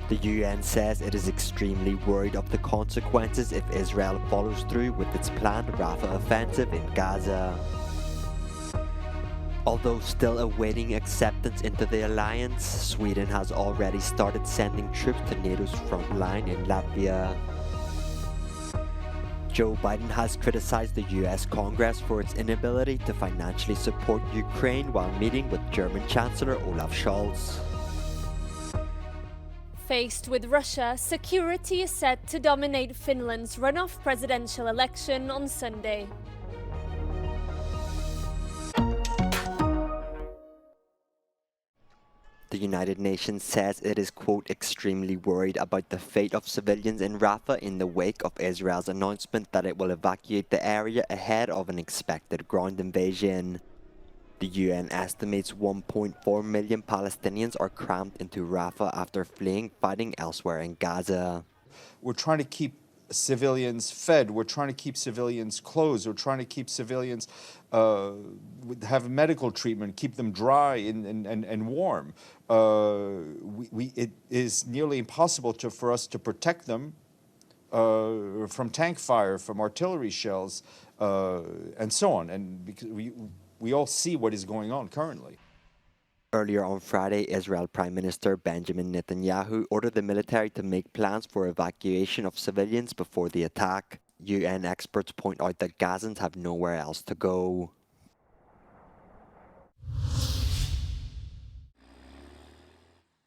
The UN says it is extremely worried of the consequences if Israel follows through with its planned Rafah offensive in Gaza. Although still awaiting acceptance into the alliance, Sweden has already started sending troops to NATO's front line in Latvia. Joe Biden has criticized the US Congress for its inability to financially support Ukraine while meeting with German Chancellor Olaf Scholz. Faced with Russia, security is set to dominate Finland's runoff presidential election on Sunday. The United Nations says it is, quote, extremely worried about the fate of civilians in Rafah in the wake of Israel's announcement that it will evacuate the area ahead of an expected ground invasion. The UN estimates 1.4 million Palestinians are crammed into Rafah after fleeing fighting elsewhere in Gaza. We're trying to keep civilians fed. We're trying to keep civilians clothed. We're trying to keep civilians have medical treatment, keep them dry and warm. It is nearly impossible for us to protect them from tank fire, from artillery shells, and so on. And because we all see what is going on currently. Earlier on Friday, Israel Prime Minister Benjamin Netanyahu ordered the military to make plans for evacuation of civilians before the attack. UN experts point out that Gazans have nowhere else to go.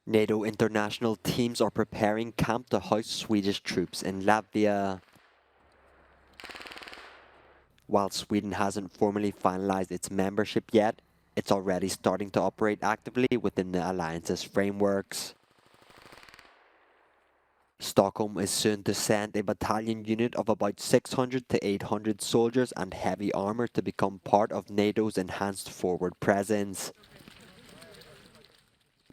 NATO international teams are preparing camp to house Swedish troops in Latvia. While Sweden hasn't formally finalized its membership yet, it's already starting to operate actively within the alliance's frameworks. Stockholm is soon to send a battalion unit of about 600 to 800 soldiers and heavy armor to become part of NATO's enhanced forward presence.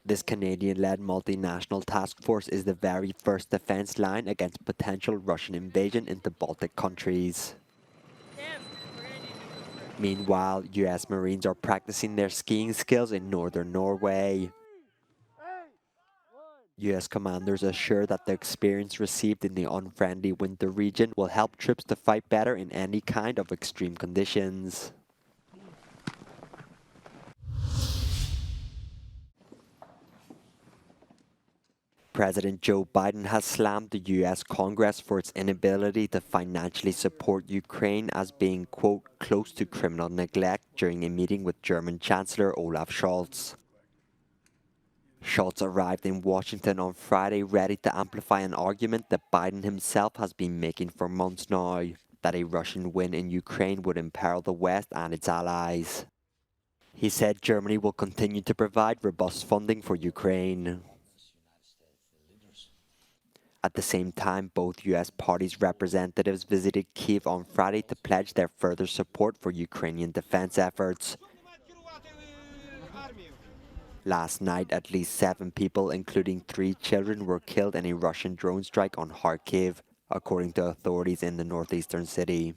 This Canadian-led multinational task force is the very first defense line against potential Russian invasion into Baltic countries. Meanwhile, US Marines are practicing their skiing skills in northern Norway. US commanders assure that the experience received in the unfriendly winter region will help troops to fight better in any kind of extreme conditions. President Joe Biden has slammed the US Congress for its inability to financially support Ukraine as being, quote, close to criminal neglect during a meeting with German Chancellor Olaf Scholz. Scholz arrived in Washington on Friday ready to amplify an argument that Biden himself has been making for months now, that a Russian win in Ukraine would imperil the West and its allies. He said Germany will continue to provide robust funding for Ukraine. At the same time, both US parties' representatives visited Kyiv on Friday to pledge their further support for Ukrainian defense efforts. Last night, at least 7 people, including 3 children, were killed in a Russian drone strike on Kharkiv, according to authorities in the northeastern city.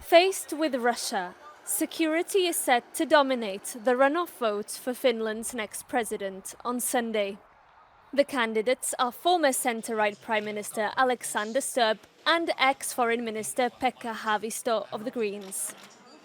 Faced with Russia, security is set to dominate the runoff votes for Finland's next president on Sunday. The candidates are former centre-right Prime Minister Alexander Stubb and ex-Foreign Minister Pekka Haavisto of the Greens.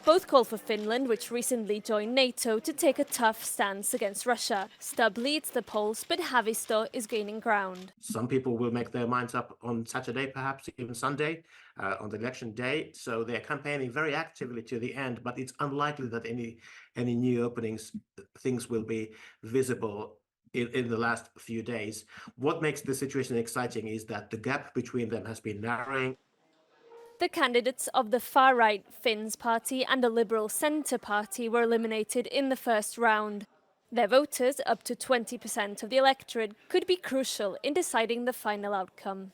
Both call for Finland, which recently joined NATO, to take a tough stance against Russia. Stubb leads the polls, but Haavisto is gaining ground. Some people will make their minds up on Saturday, perhaps even Sunday, on the election day. So they're campaigning very actively to the end, but it's unlikely that any new openings, things will be visible in the last few days. What makes the situation exciting is that the gap between them has been narrowing. The candidates of the far-right Finns Party and the Liberal Centre Party were eliminated in the first round. Their voters, up to 20% of the electorate, could be crucial in deciding the final outcome.